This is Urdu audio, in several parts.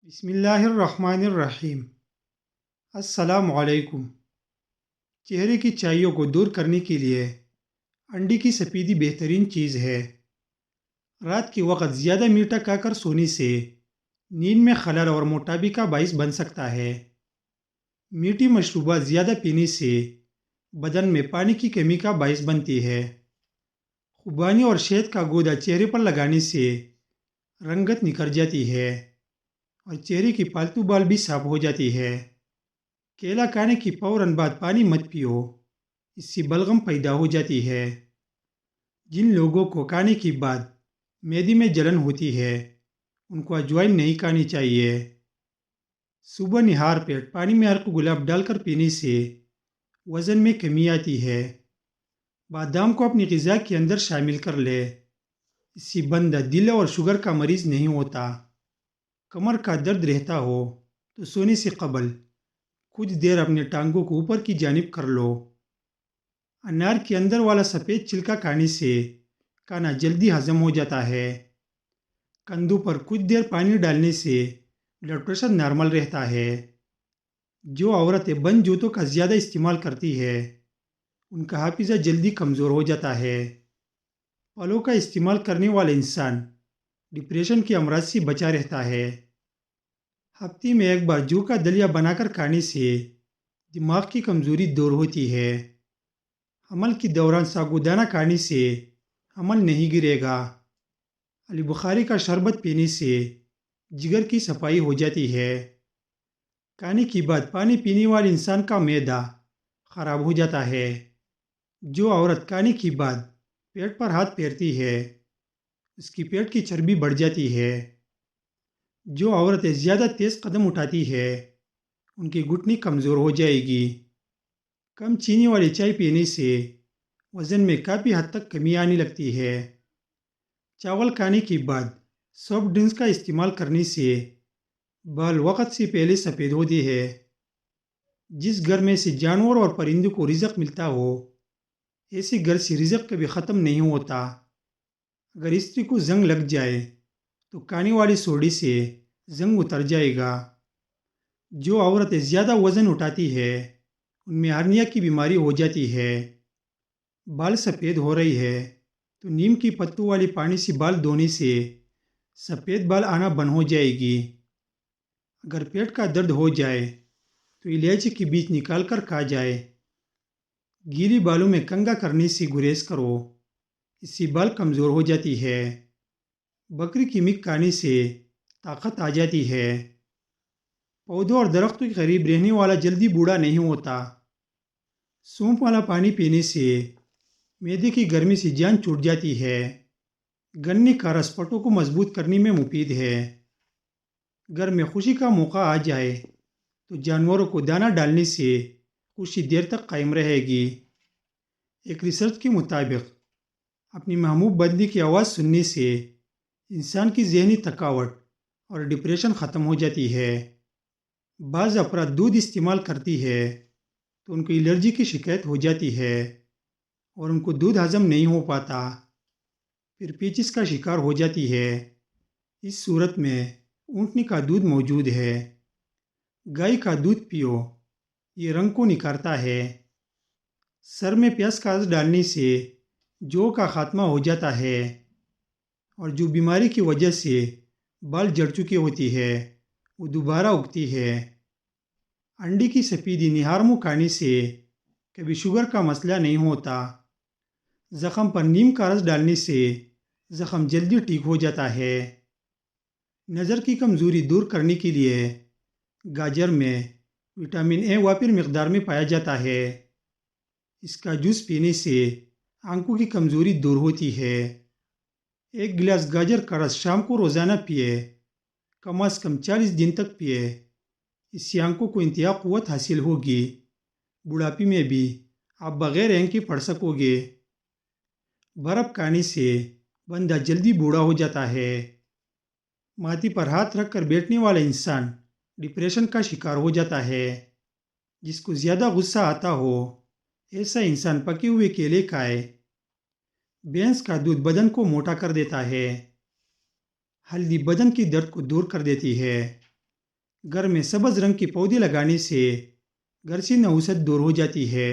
بسم اللہ الرحمن الرحیم۔ السلام علیکم۔ چہرے کی چائیوں کو دور کرنے کے لیے انڈے کی سفیدی بہترین چیز ہے۔ رات کے وقت زیادہ میٹھا کھا کر سونے سے نیند میں خلل اور موٹاپے کا باعث بن سکتا ہے۔ میٹھی مشروبات زیادہ پینے سے بدن میں پانی کی کمی کا باعث بنتی ہے۔ خوبانی اور شہد کا گودا چہرے پر لگانے سے رنگت نکھر جاتی ہے اور چہرے کی پالتو بال بھی صاف ہو جاتی ہے۔ کیلا کھانے کی فوراً بعد پانی مت پیو، اس سے بلغم پیدا ہو جاتی ہے۔ جن لوگوں کو کھانے کے بعد معدے میں جلن ہوتی ہے ان کو اجوائن نہیں کھانی چاہیے۔ صبح نہار پیٹ پانی میں ہلکا گلاب ڈال کر پینے سے وزن میں کمی آتی ہے۔ بادام کو اپنی غذا کے اندر شامل کر لے، اس سے بندہ دل اور شوگر کا مریض نہیں ہوتا۔ کمر کا درد رہتا ہو تو سونے سے قبل کچھ دیر اپنے ٹانگوں کو اوپر کی جانب کر لو۔ انار کے اندر والا سفید چھلکا کھانے سے کھانا جلدی ہضم ہو جاتا ہے۔ کندھوں پر کچھ دیر پانی ڈالنے سے بلڈ پریشر نارمل رہتا ہے۔ جو عورتیں بند جوتوں کا زیادہ استعمال کرتی ہے ان کا حافظہ جلدی کمزور ہو جاتا ہے۔ پھلوں کا استعمال کرنے والا انسان ڈپریشن کے امراض سے بچا رہتا ہے۔ ہفتے میں ایک بار جو کا دلیا بنا کر کھانے سے دماغ کی کمزوری دور ہوتی ہے۔ حمل کے دوران ساگودانہ کھانے سے حمل نہیں گرے گا۔ علی بخاری کا شربت پینے سے جگر کی صفائی ہو جاتی ہے۔ کھانے کے بعد پانی پینے والے انسان کا معدہ خراب ہو جاتا ہے۔ جو عورت کھانے کے بعد پیٹ پر ہاتھ پھیرتی ہے اس کی پیٹ کی چربی بڑھ جاتی ہے۔ جو عورتیں زیادہ تیز قدم اٹھاتی ہے ان کی گھٹنی کمزور ہو جائے گی۔ کم چینی والی چائے پینے سے وزن میں کافی حد تک کمی آنے لگتی ہے۔ چاول کھانے کے بعد سافٹ ڈرنکس کا استعمال کرنے سے بال وقت سے پہلے سفید ہوتے ہیں۔ جس گھر میں سے جانور اور پرندوں کو رزق ملتا ہو ایسے گھر سے رزق کبھی ختم نہیں ہوتا۔ اگر استری کو زنگ لگ جائے تو کھانے والی سوڈی سے زنگ اتر جائے گا۔ جو عورتیں زیادہ وزن اٹھاتی ہے ان میں ہرنیا کی بیماری ہو جاتی ہے۔ بال سفید ہو رہی ہے تو نیم کی پتوں والے پانی سے بال دھونے سے سفید بال آنا بند ہو جائے گی۔ اگر پیٹ کا درد ہو جائے تو الائچی کے بیج نکال کر کھا جائے۔ گیلی بالوں میں کنگھا کرنے سے گریز کرو، اس سے بال کمزور ہو جاتی ہے۔ بکری کی میٹ کھانے سے طاقت آ جاتی ہے۔ پودوں اور درختوں کے قریب رہنے والا جلدی بوڑھا نہیں ہوتا۔ سونف والا پانی پینے سے معدے کی گرمی سے جان چھوٹ جاتی ہے۔ گنے کا رس پٹوں کو مضبوط کرنے میں مفید ہے۔ گھر میں خوشی کا موقع آ جائے تو جانوروں کو دانہ ڈالنے سے خوشی دیر تک قائم رہے گی۔ ایک ریسرچ کے مطابق اپنی محبوب بندے کی آواز سننے سے انسان کی ذہنی تھکاوٹ اور ڈپریشن ختم ہو جاتی ہے۔ بعض افراد دودھ استعمال کرتی ہے تو ان کو الرجی کی شکایت ہو جاتی ہے اور ان کو دودھ ہضم نہیں ہو پاتا، پھر پیچس کا شکار ہو جاتی ہے۔ اس صورت میں اونٹنی کا دودھ موجود ہے۔ گائے کا دودھ پیو، یہ رنگ کو نکھارتا ہے۔ سر میں پیاز کا رس ڈالنے سے جو کا خاتمہ ہو جاتا ہے اور جو بیماری کی وجہ سے بال جڑ چکی ہوتی ہے وہ دوبارہ اگتی ہے۔ انڈے کی سفیدی نہار منہ کھانے سے کبھی شوگر کا مسئلہ نہیں ہوتا۔ زخم پر نیم کا رس ڈالنے سے زخم جلدی ٹھیک ہو جاتا ہے۔ نظر کی کمزوری دور کرنے کے لیے گاجر میں وٹامن اے وافر مقدار میں پایا جاتا ہے۔ اس کا جوس پینے سے آنکھوں کی کمزوری دور ہوتی ہے۔ ایک گلاس گاجر کا رس شام کو روزانہ پیے، کم از کم 40 دن تک پیے، اس سے آنکھوں کو انتہا قوت حاصل ہوگی۔ بڑھاپے میں بھی آپ بغیر اینک کے پڑھ سکو گے۔ برف کھانے سے بندہ جلدی بوڑھا ہو جاتا ہے۔ ماتھے پر ہاتھ رکھ کر بیٹھنے والا انسان ڈپریشن کا شکار ہو جاتا ہے۔ جس کو زیادہ غصہ آتا ہو ایسا انسان پکے ہوئے کیلے کھائے۔ بھینس کا دودھ بدن کو موٹا کر دیتا ہے۔ ہلدی بدن کی درد کو دور کر دیتی ہے۔ گھر میں سبز رنگ کے پودے لگانے سے گھر سے نحوست دور ہو جاتی ہے۔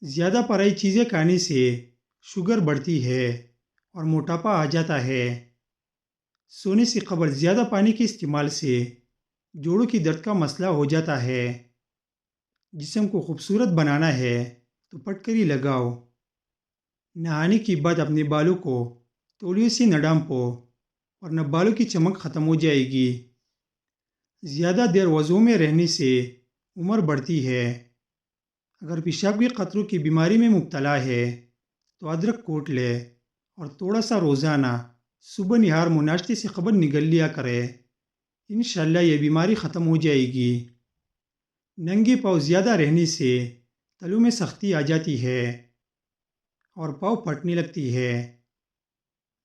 زیادہ فرائی چیزیں کھانے سے شوگر بڑھتی ہے اور موٹاپا آ جاتا ہے۔ سونے سے قبل زیادہ پانی کے استعمال سے جوڑوں کی درد کا مسئلہ ہو جاتا ہے۔ جسم کو خوبصورت بنانا ہے تو پٹکری لگاؤ۔ نہانے کے بعد اپنے بالوں کو تولیے سے نہ ڈھانپو ورنہ بالوں کی چمک ختم ہو جائے گی۔ زیادہ دیر وضو میں رہنے سے عمر بڑھتی ہے۔ اگر پیشاب کے قطروں کی بیماری میں مبتلا ہے تو ادرک کوٹ لے اور تھوڑا سا روزانہ صبح نہار ناشتے سے قبل نگل لیا کرے۔ انشاءاللہ یہ بیماری ختم ہو جائے گی۔ ننگے پاؤں زیادہ رہنے سے تلوں میں سختی آ جاتی ہے اور پاؤں پھٹنے لگتی ہے۔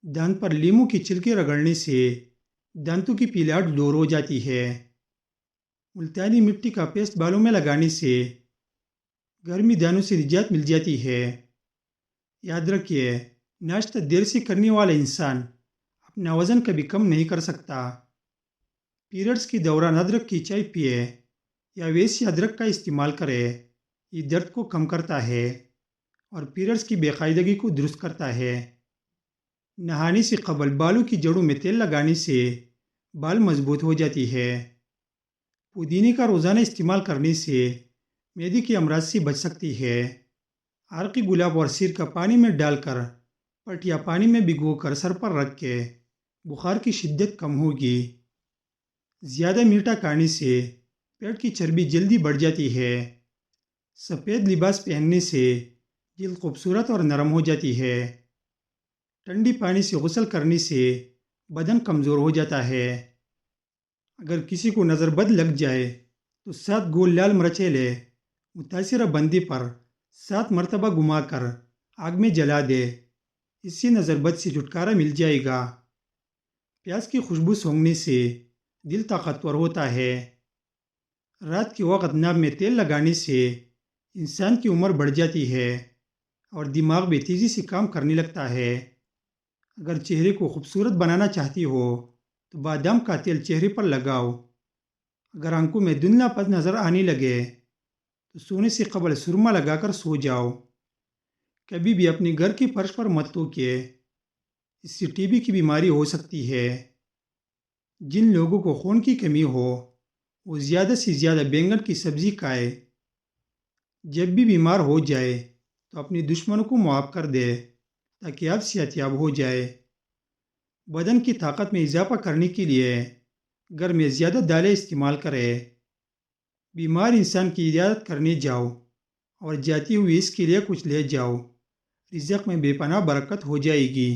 دانت پر لیموں کی چھلکے رگڑنے سے دانتوں کی پیلاٹ دور ہو جاتی ہے۔ ملتانی مٹی کا پیسٹ بالوں میں لگانے سے گرمی دانوں سے نجات مل جاتی ہے۔ یاد رکھیے، ناشتہ دیر سے کرنے والا انسان اپنا وزن کبھی کم نہیں کر سکتا۔ پیریڈز کے دوران ادرک کی چائے پیے یا ویسی ادرک کا استعمال کرے، یہ درد کو کم کرتا ہے اور پیریڈز کی بے قاعدگی کو درست کرتا ہے۔ نہانے سے قبل بالوں کی جڑوں میں تیل لگانے سے بال مضبوط ہو جاتی ہے۔ پودینے کا روزانہ استعمال کرنے سے معدے کے امراض سے بچ سکتی ہے۔ عرق گلاب اور سرکہ پانی میں ڈال کر پٹ یا پانی میں بھگو کر سر پر رکھ کے بخار کی شدت کم ہوگی۔ زیادہ میٹھا کھانے سے پیٹ کی چربی جلدی بڑھ جاتی ہے۔ سفید لباس پہننے سے جلد خوبصورت اور نرم ہو جاتی ہے۔ ٹھنڈی پانی سے غسل کرنے سے بدن کمزور ہو جاتا ہے۔ اگر کسی کو نظر بد لگ جائے تو 7 گول لال مرچیں لے، متاثرہ بندے پر 7 مرتبہ گھما کر آگ میں جلا دے، اس سے نظر بد سے چھٹکارا مل جائے گا۔ پیاز کی خوشبو سونگھنے سے دل طاقتور ہوتا ہے۔ رات کے وقت ناک میں تیل لگانے سے انسان کی عمر بڑھ جاتی ہے اور دماغ بھی تیزی سے کام کرنے لگتا ہے۔ اگر چہرے کو خوبصورت بنانا چاہتی ہو تو بادام کا تیل چہرے پر لگاؤ۔ اگر آنکھوں میں دھندلا پن نظر آنے لگے تو سونے سے قبل سرما لگا کر سو جاؤ۔ کبھی بھی اپنے گھر کے فرش پر مت تھوکے، اس سے ٹی بی کی بیماری ہو سکتی ہے۔ جن لوگوں کو خون کی کمی ہو وہ زیادہ سے زیادہ بینگن کی سبزی کھائے۔ جب بھی بیمار ہو جائے تو اپنے دشمنوں کو معاف کر دے تاکہ آپ صحت یاب ہو جائے۔ بدن کی طاقت میں اضافہ کرنے کے لیے گھر میں زیادہ دالیں استعمال کرے۔ بیمار انسان کی عیادت کرنے جاؤ اور جاتی ہوئی اس کے لیے کچھ لے جاؤ، رزق میں بے پناہ برکت ہو جائے گی۔